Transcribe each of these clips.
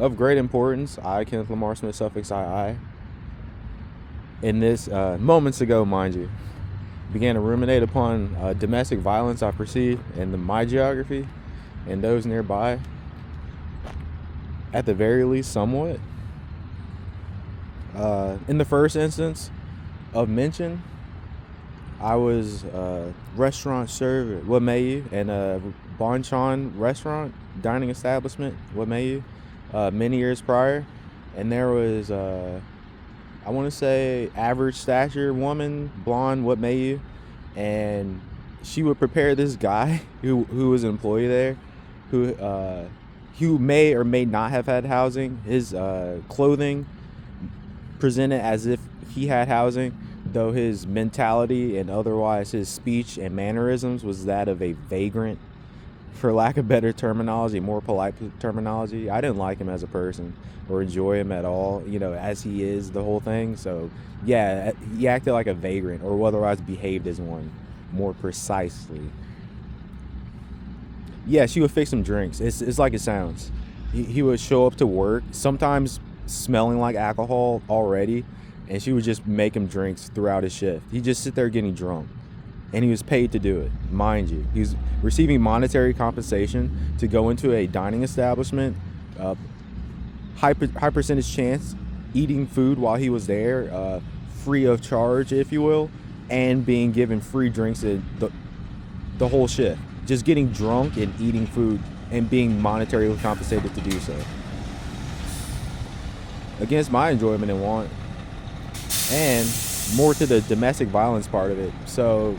Of great importance, I, Kenneth Lamar Smith, suffix II, in this, moments ago, mind you, began to ruminate upon domestic violence I perceive in my geography and those nearby, at the very least, somewhat. In the first instance of mention, I was restaurant server, what may you, and a Bonchon restaurant, dining establishment, what may you, many years prior. And there was, I want to say, average stature woman, blonde, what may you, and she would prepare this guy who was an employee there, who may or may not have had housing. His clothing presented as if he had housing, though his mentality and otherwise his speech and mannerisms was that of a vagrant, for lack of better terminology, more polite terminology. I didn't like him as a person or enjoy him at all, as he is, the whole thing. So yeah, he acted like a vagrant, or otherwise behaved as one, more precisely. Yeah, she would fix him drinks. It's like it sounds. He would show up to work, sometimes smelling like alcohol already, and she would just make him drinks throughout his shift. He'd just sit there getting drunk, and he was paid to do it, mind you. He was receiving monetary compensation to go into a dining establishment, high percentage chance, eating food while he was there, free of charge, if you will, and being given free drinks the whole shift. Just getting drunk and eating food and being monetarily compensated to do so. Against my enjoyment and want. And more to the domestic violence part of it. So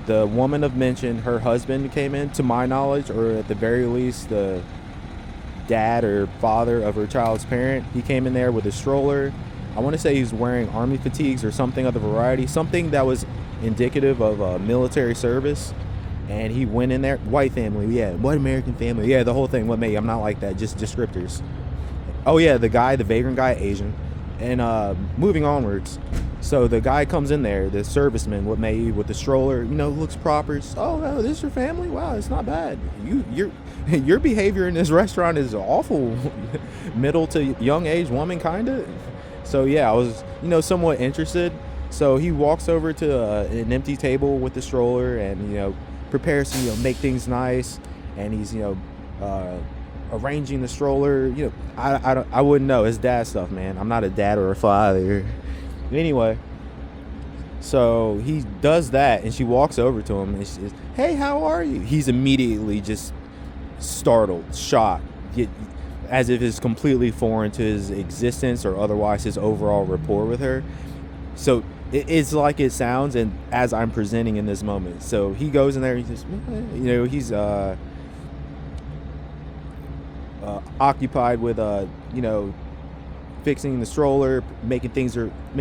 the woman of mention, her husband came in, to my knowledge, or at the very least the dad or father of her child's parent. He came in there with a stroller. I want to say he was wearing army fatigues or something of the variety, something that was indicative of military service. And he went in there, white family, yeah, white American family, yeah, the whole thing. What made? I'm not like that, just descriptors. Oh yeah, the vagrant guy, Asian. And moving onwards, so the guy comes in there, the serviceman, what may you, with the stroller, looks proper. Oh no, this is your family? Wow, it's not bad. Your behavior in this restaurant is awful. Middle to young age woman, kinda. So yeah, I was somewhat interested. So he walks over to an empty table with the stroller and prepares to make things nice, and he's arranging the stroller. I wouldn't know. It's dad stuff, man. I'm not a dad or a father. Anyway, so he does that, and she walks over to him, and she says, "Hey, how are you?" He's immediately just startled, shocked, as if it's completely foreign to his existence or otherwise his overall rapport with her. So it's like it sounds, and as I'm presenting in this moment. So he goes in there, and he just, he's occupied with fixing the stroller, making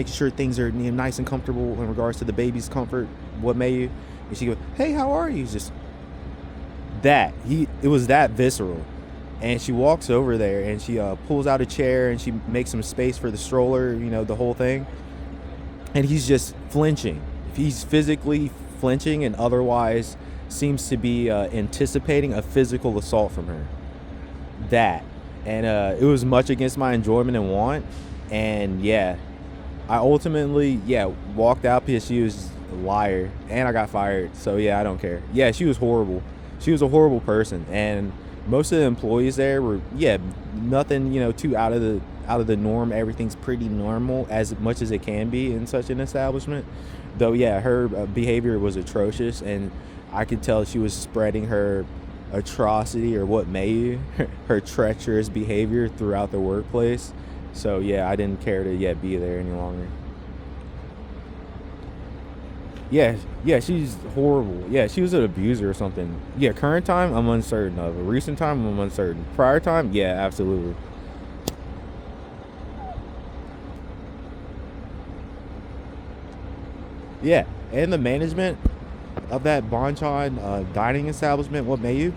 sure things are nice and comfortable in regards to the baby's comfort, what may you. And she goes, "Hey, how are you?" Just that it was that visceral. And she walks over there and she pulls out a chair and she makes some space for the stroller, the whole thing. And he's just flinching. He's physically flinching and otherwise seems to be anticipating a physical assault from her. That. And it was much against my enjoyment and want. And yeah, I ultimately, walked out because she was a liar. And I got fired. So yeah, I don't care. Yeah, she was horrible. She was a horrible person. And most of the employees there were, nothing, too out of the norm. Everything's pretty normal, as much as it can be in such an establishment. Though, yeah, her behavior was atrocious, and I could tell she was spreading her atrocity, or what may her treacherous behavior throughout the workplace. So, yeah, I didn't care to be there any longer. Yeah, she's horrible. Yeah, she was an abuser or something. Yeah, current time, I'm uncertain of. Recent time, I'm uncertain. Prior time, yeah, absolutely. Yeah, and the management of that Bonchon dining establishment, what may you,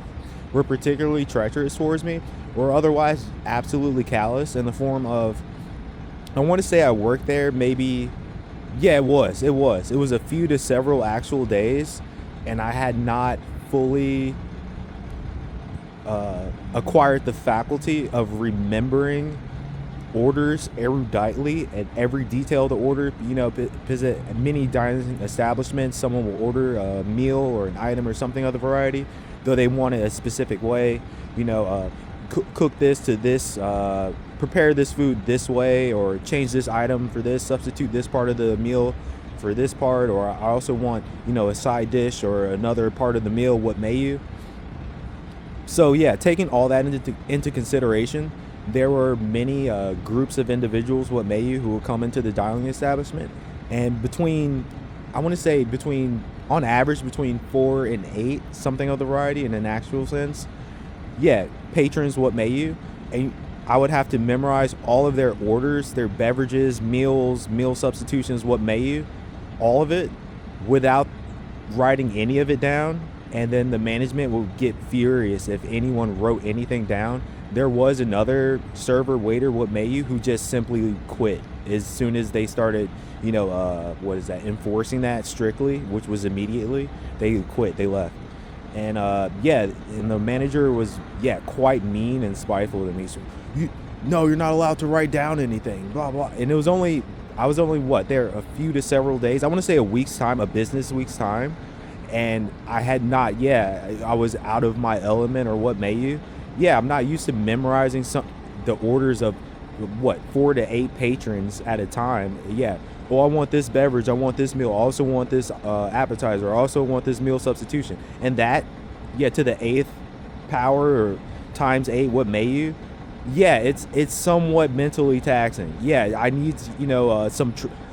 were particularly treacherous towards me, or otherwise absolutely callous, in the form of, I want to say I worked there maybe, it was a few to several actual days, and I had not fully acquired the faculty of remembering orders eruditely and every detail of the order. Because at many dining establishments, someone will order a meal or an item or something of the variety, though they want it a specific way. Cook this to this, prepare this food this way, or change this item for this, substitute this part of the meal for this part, or I also want, a side dish or another part of the meal, what may you. So yeah, taking all that into consideration, there were many groups of individuals, what may you, who would come into the dining establishment, and on average between 4 and 8, something of the variety in an actual sense. Yeah, patrons, what may you, and I would have to memorize all of their orders, their beverages, meals, meal substitutions, what may you, all of it, without writing any of it down. And then the management will get furious if anyone wrote anything down. There was another server, waiter, what may you, who just simply quit as soon as they started, enforcing that strictly, which was immediately. They quit, they left. And and the manager was quite mean and spiteful to me. So, you're not allowed to write down anything, blah blah. And I was only there a few to several days. I want to say a business week's time, and I had not. I was out of my element, or what may you. I'm not used to memorizing the orders of 4 to 8 patrons at a time. Well, I want this beverage, I want this meal, I also want this appetizer, I also want this meal substitution. And that, to the 8th power, or times 8, what may you? It's somewhat mentally taxing. I need,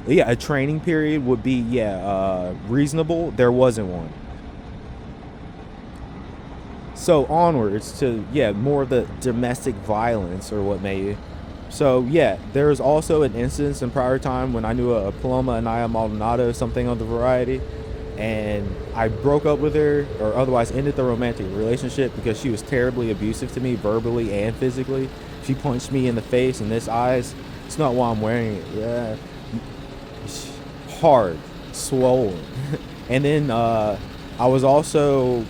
a training period would be, reasonable. There wasn't one. So onwards to, more of the domestic violence, or what may you. So there was also an instance in prior time when I knew a Paloma Anaya Maldonado, something of the variety, and I broke up with her, or otherwise ended the romantic relationship, because she was terribly abusive to me, verbally and physically. She punched me in the face and this eyes. It's not why I'm wearing it. Hard, swollen. And then I was also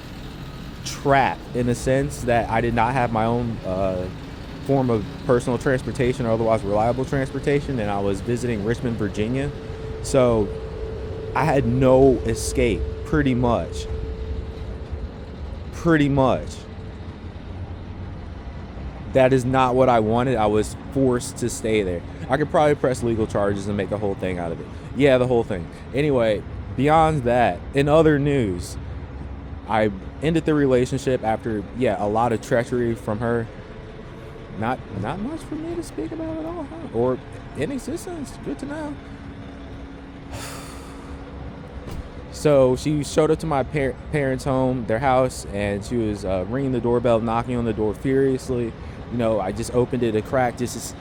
trapped in the sense that I did not have my own form of personal transportation, or otherwise reliable transportation, and I was visiting Richmond, Virginia. So I had no escape, pretty much. That is not what I wanted. I was forced to stay there. I could probably press legal charges and make a whole thing out of it. The whole thing. Anyway, beyond that, in other news, I ended the relationship after, a lot of treachery from her. Not much for me to speak about at all, huh? Or in existence. Good to know. So she showed up to my parents' home, their house, and she was ringing the doorbell, knocking on the door furiously. I just opened it a crack, just,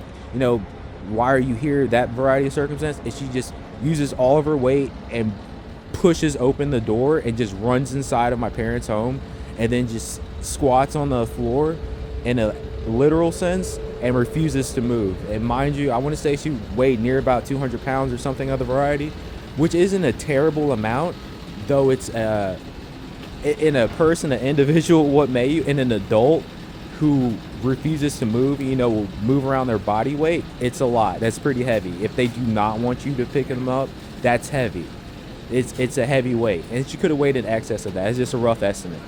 why are you here? That variety of circumstance. And she just uses all of her weight and pushes open the door and just runs inside of my parents' home, and then just squats on the floor in a literal sense and refuses to move. And mind you, I want to say she weighed near about 200 pounds or something of the variety, which isn't a terrible amount, though it's in a person, an individual, what may you, in an adult who refuses to move, will move around their body weight. It's a lot. That's pretty heavy. If they do not want you to pick them up, that's heavy. It's a heavy weight, and she could have weighed in excess of that. It's just a rough estimate.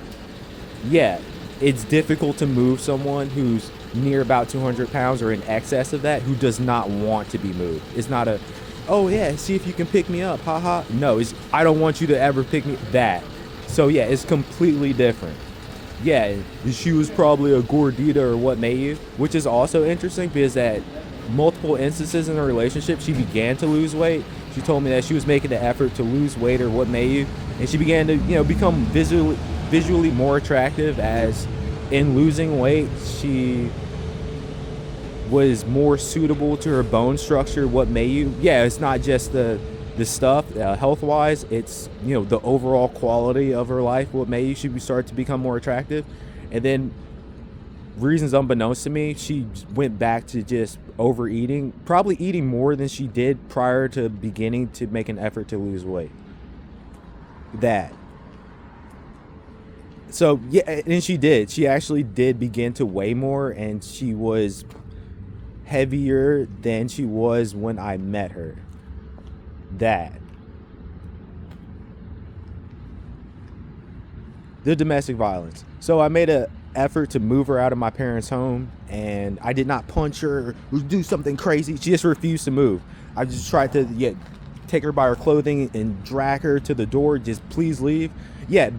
It's difficult to move someone who's near about 200 pounds or in excess of that, who does not want to be moved. It's not a, see if you can pick me up, haha. No, it's, I don't want you to ever pick me, that. So it's completely different. She was probably a gordita, or what may you, which is also interesting, because at multiple instances in a relationship, she began to lose weight. She told me that she was making the effort to lose weight, or what may you, and she began to, become visually more attractive, as in losing weight she was more suitable to her bone structure, what may you. It's not just the stuff health wise, it's the overall quality of her life, what may you. She would start to become more attractive, and then reasons unbeknownst to me, she went back to just overeating, probably eating more than she did prior to beginning to make an effort to lose weight. That So yeah, and she did. She actually did begin to weigh more, and she was heavier than she was when I met her. That the domestic violence. So I made a effort to move her out of my parents' home, and I did not punch her or do something crazy. She just refused to move. I just tried to take her by her clothing and drag her to the door. Just please leave. Yeah,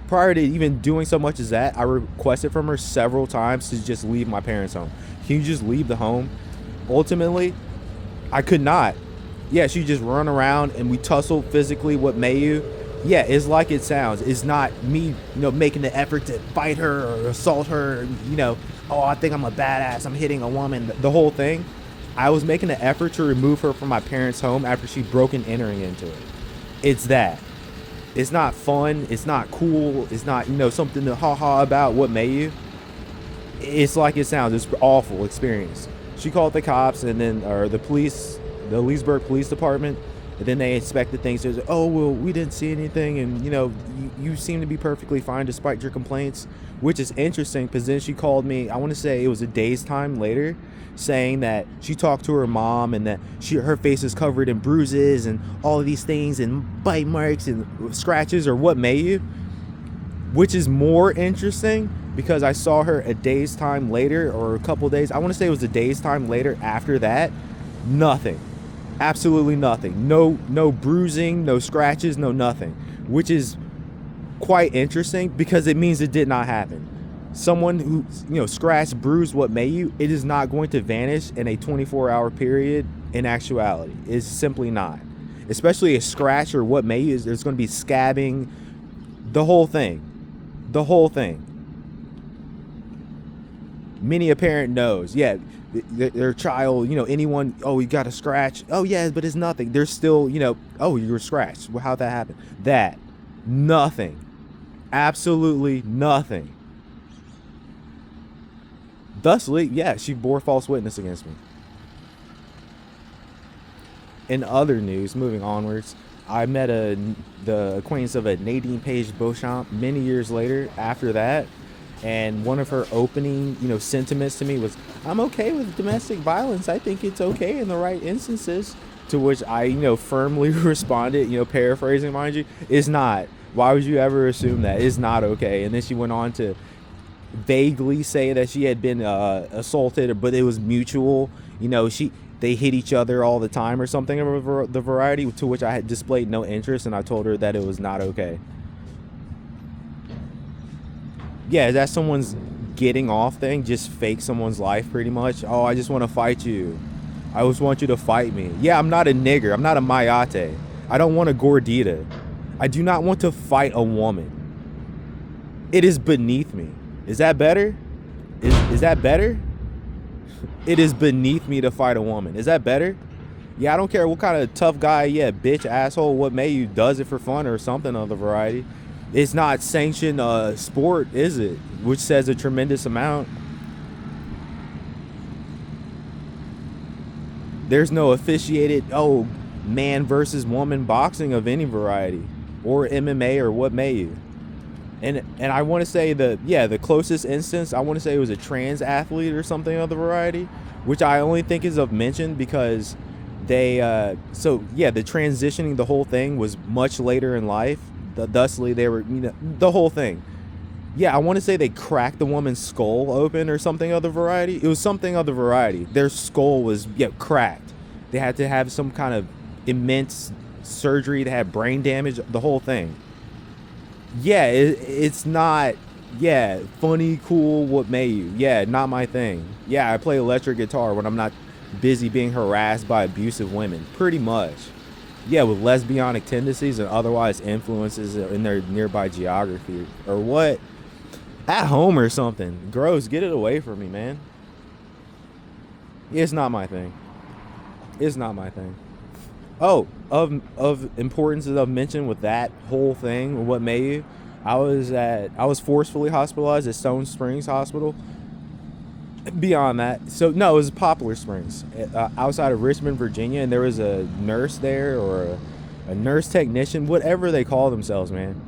prior to even doing so much as that, I requested from her several times to just leave my parents' home. Can you just leave the home? Ultimately, I could not. Yeah, she just run around and we tussled physically. What may you? Yeah, it's like it sounds. It's not me, making the effort to fight her or assault her. Oh, I think I'm a badass. I'm hitting a woman. The whole thing. I was making an effort to remove her from my parents' home after she broke and entering into it. It's that. It's not fun. It's not cool. It's not, something to ha about. What may you? It's like it sounds. It's an awful experience. She called the cops and then, or the police, the Leesburg Police Department, and then they inspected things. They said, oh, well, we didn't see anything, and, you seem to be perfectly fine despite your complaints, which is interesting because then she called me, I want to say it was a day's time later, saying that she talked to her mom and that her face is covered in bruises and all of these things and bite marks and scratches or what may you, which is more interesting because I saw her a day's time later or a couple days. I want to say it was a day's time later after that. Nothing. Absolutely nothing. No bruising, no scratches, no nothing, which is quite interesting because it means it did not happen. Someone who, scratched, bruised, what may you, it is not going to vanish in a 24-hour period in actuality. It's simply not. Especially a scratch or what may you, there's going to be scabbing, the whole thing. The whole thing. Many a parent knows, yeah, their child, anyone, oh, you got a scratch. Oh, yeah, but it's nothing. There's still, oh, you were scratched. Well, how'd that happen? That. Nothing. Absolutely nothing. Thusly, yeah, she bore false witness against me. In other news, moving onwards, I met the acquaintance of a Nadine Page Beauchamp many years later after that. And one of her opening, sentiments to me was, I'm okay with domestic violence. I think it's okay in the right instances. To which I, firmly responded, paraphrasing, mind you, it's not. Why would you ever assume that? It's not okay. And then she went on to vaguely say that she had been assaulted, but it was mutual. They hit each other all the time or something of the variety, to which I had displayed no interest, and I told her that it was not okay. Yeah, that's someone's getting off thing, just fake someone's life pretty much. Oh, I just want to fight you. I just want you to fight me. Yeah, I'm not a nigger. I'm not a mayate. I don't want a gordita. I do not want to fight a woman. It is beneath me. Is that better? Is that better? It is beneath me to fight a woman. Is that better? Yeah, I don't care what kind of tough guy, bitch, asshole, what may you does it for fun or something of the variety. It's not sanctioned sport, is it? Which says a tremendous amount. There's no officiated, man versus woman boxing of any variety. Or MMA or what may you. And I want to say the closest instance, I want to say it was a trans athlete or something of the variety, which I only think is of mention because they, the transitioning, the whole thing was much later in life. Thusly, they were, the whole thing. Yeah, I want to say they cracked the woman's skull open or something of the variety. It was something of the variety. Their skull was, cracked. They had to have some kind of immense surgery. They had brain damage, the whole thing. Yeah, it's not, funny, cool, what may you. Yeah, not my thing. Yeah, I play electric guitar when I'm not busy being harassed by abusive women. Pretty much. Yeah, with lesbianic tendencies and otherwise influences in their nearby geography. Or what? At home or something. Gross, get it away from me, man. It's not my thing. It's not my thing. Oh, of importance of mention with that whole thing, what may you? I was forcefully hospitalized at Stone Springs Hospital. Beyond that, so no, it was Poplar Springs, outside of Richmond, Virginia, and there was a nurse there or a nurse technician, whatever they call themselves, man.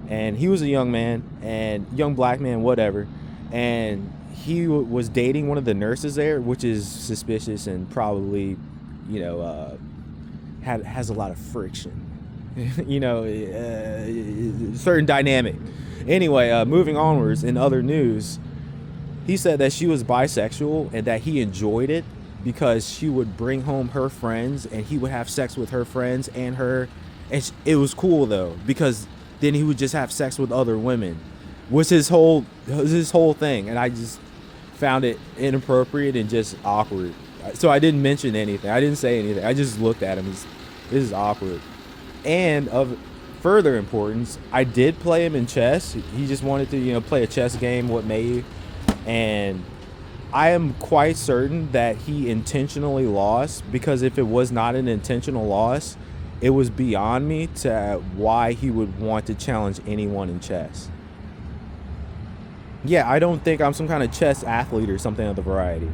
and he was a young man and young black man, whatever, and he was dating one of the nurses there, which is suspicious and probably, you know, has a lot of friction. You know, certain dynamic. Anyway, moving onwards, in other news, he said that she was bisexual and that he enjoyed it because she would bring home her friends and he would have sex with her friends and her. And it was cool though, because then he would just have sex with other women. Was his whole thing, and I just found it inappropriate and just awkward. So I didn't mention anything. I didn't say anything. I just looked at him. This is awkward. And of further importance, I did play him in chess. He just wanted to, you know, play a chess game. What may you? And I am quite certain that he intentionally lost, because if it was not an intentional loss, it was beyond me to why he would want to challenge anyone in chess. Yeah, I don't think I'm some kind of chess athlete or something of the variety.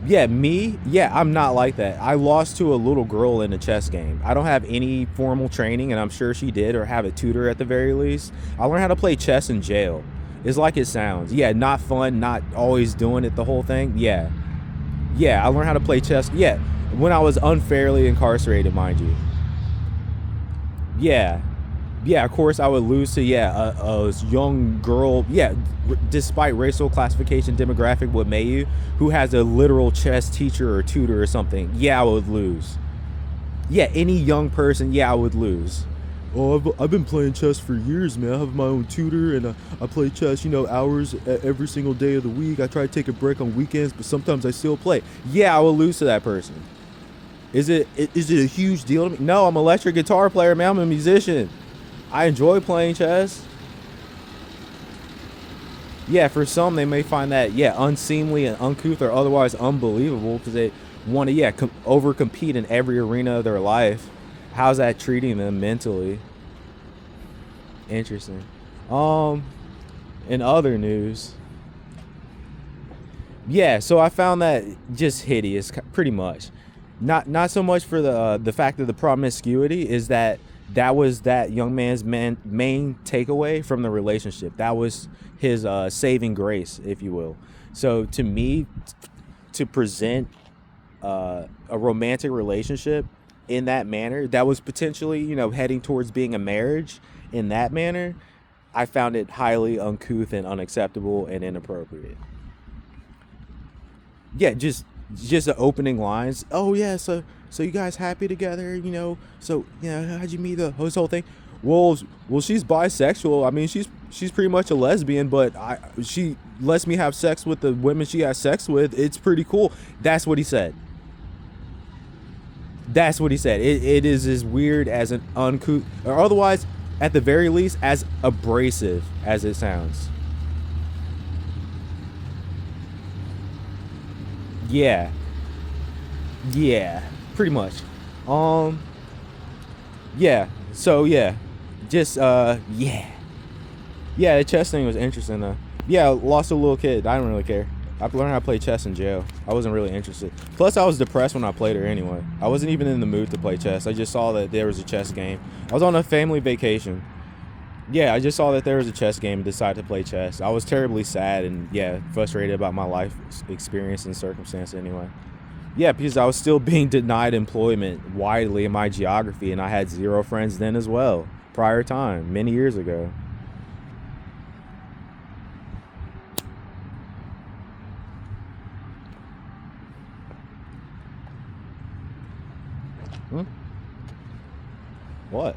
Yeah, me? Yeah, I'm not like that. I lost to a little girl in a chess game. I don't have any formal training, and I'm sure she did, or have a tutor at the very least. I learned how to play chess in jail. It's like it sounds. Yeah, not fun, not always doing it the whole thing. Yeah. Yeah, I learned how to play chess. Yeah, when I was unfairly incarcerated, mind you. Yeah. Yeah, of course I would lose to, a young girl, despite racial classification, demographic, what may you, who has a literal chess teacher or tutor or something. Yeah, I would lose. Yeah, any young person, I would lose. Oh, I've been playing chess for years, man. I have my own tutor, and I play chess, hours every single day of the week. I try to take a break on weekends, but sometimes I still play. Yeah, I will lose to that person. Is it a huge deal to me? No, I'm an electric guitar player, man. I'm a musician. I enjoy playing chess. Yeah, for some, they may find that, unseemly and uncouth or otherwise unbelievable because they want to, over-compete in every arena of their life. How's that treating them mentally? Interesting. In other news, so I found that just hideous, pretty much. Not so much for the fact of the promiscuity, is that was that young man's main takeaway from the relationship. That was his saving grace, if you will. So to me, to present a romantic relationship in that manner, that was potentially, heading towards being a marriage in that manner, I found it highly uncouth and unacceptable and inappropriate. Yeah, just the opening lines. Oh yeah, so you guys happy together, so how'd you meet this whole thing? Well, she's bisexual. I mean, she's pretty much a lesbian, but she lets me have sex with the women she has sex with. It's pretty cool. That's what he said. It is as weird as an uncouth, or otherwise, at the very least, as abrasive as it sounds. Yeah, pretty much. So just the chess thing was interesting though. Yeah, lost a little kid. I don't really care. I learned how to play chess in jail. I wasn't really interested. Plus, I was depressed when I played her anyway. I wasn't even in the mood to play chess. I just saw that there was a chess game. I was on a family vacation. Yeah, I just saw that there was a chess game and decided to play chess. I was terribly sad and, frustrated about my life experience and circumstance anyway. Yeah, because I was still being denied employment widely in my geography, and I had zero friends then as well, prior time, many years ago. What?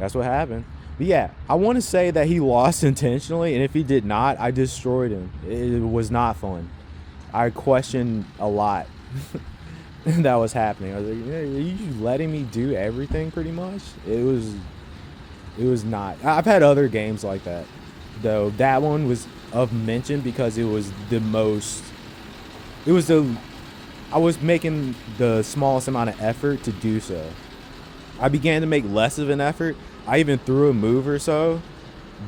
That's what happened. But I want to say that he lost intentionally, and if he did not, I destroyed him. It was not fun. I questioned a lot that was happening. I was like, are you letting me do everything pretty much? It was not. I've had other games like that, though. That one was of mention because it was I was making the smallest amount of effort to do so. I began to make less of an effort. I even threw a move or so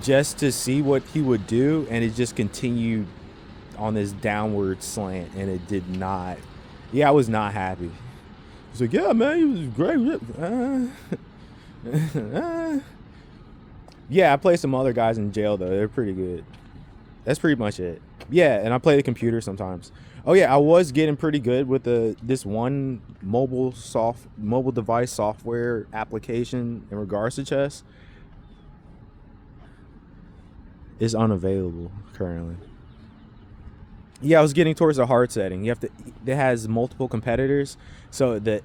just to see what he would do, and it just continued on this downward slant, and it did not. I was not happy. He's like, yeah, man, he was great. Yeah, I play some other guys in jail though. They're pretty good. That's pretty much it. Yeah, and I play the computer sometimes. Oh yeah, I was getting pretty good with this one mobile device software application in regards to chess. Is unavailable currently. Yeah, I was getting towards the hard setting. You have to. It has multiple competitors, so the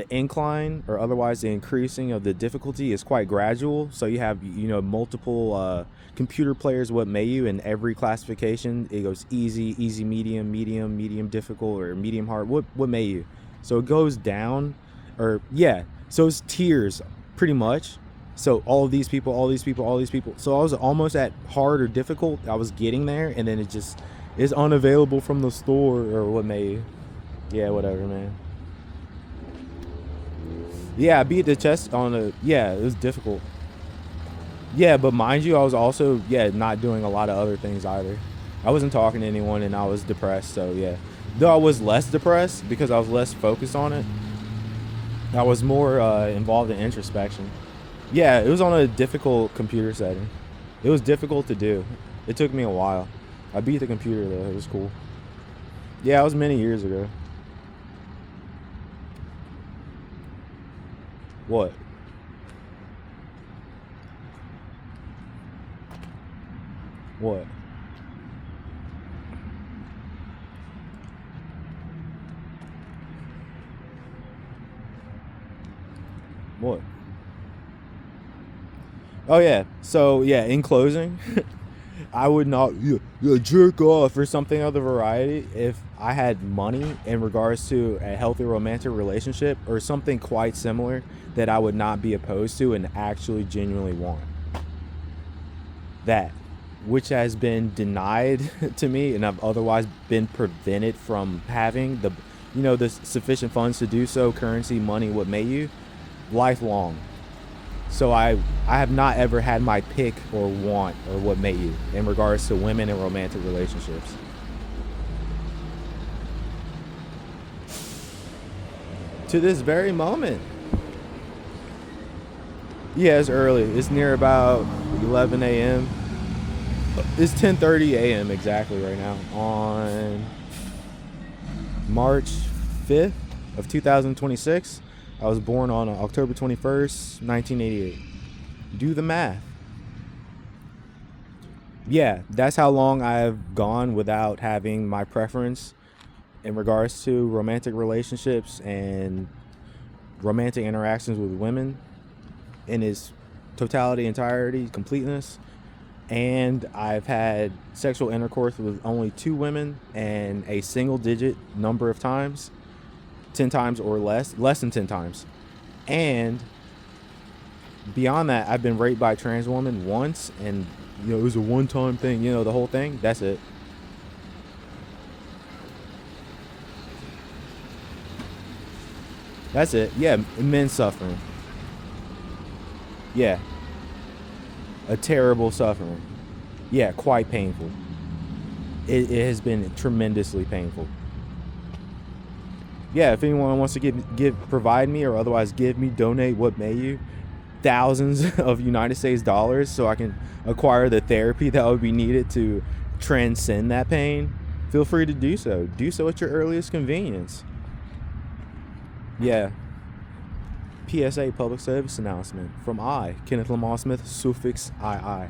incline or otherwise the increasing of the difficulty is quite gradual. So you have multiple computer players. What may you in every classification? It goes easy, easy, medium, medium, medium difficult, or medium hard. What may you? So it goes down, or yeah. So it's tiers pretty much. So all of these people, all these people, all these people. So I was almost at hard or difficult. I was getting there, and then it just is unavailable from the store or what may you. Yeah, whatever, man. Yeah, I beat the chest on a. Yeah, it was difficult. Yeah, but mind you, I was also not doing a lot of other things either. I wasn't talking to anyone, and I was depressed. So yeah, though I was less depressed because I was less focused on it. I was more involved in introspection. Yeah, it was on a difficult computer setting. It was difficult to do. It took me a while. I beat the computer though. It was cool. Yeah, it was many years ago. What? What? What? Oh yeah. So yeah, in closing, I would not jerk off or something of the variety if I had money in regards to a healthy romantic relationship or something quite similar that I would not be opposed to and actually genuinely want. That, which has been denied to me, and I've otherwise been prevented from having the sufficient funds to do so, currency, money, what may you, lifelong. So I have not ever had my pick or want or what may you in regards to women and romantic relationships. To this very moment. Yeah, it's early. It's near about 11 a.m. It's 10:30 a.m. exactly right now on March 5th of 2026. I was born on October 21st, 1988. Do the math. Yeah, that's how long I've gone without having my preference in regards to romantic relationships and romantic interactions with women in its totality, entirety, completeness. And I've had sexual intercourse with only 2 women and a single digit number of times, 10 times or less than 10 times. And beyond that, I've been raped by a trans woman once, and it was a one-time thing, the whole thing. That's it. That's it. Yeah, men suffering. Yeah, a terrible suffering. Yeah, quite painful. It has been tremendously painful. Yeah, if anyone wants to provide me or otherwise give me, donate, what may you, thousands of United States dollars so I can acquire the therapy that would be needed to transcend that pain, feel free to do so. Do so at your earliest convenience. Yeah. PSA, public service announcement from I, Kenneth Lamar Smith, suffix II.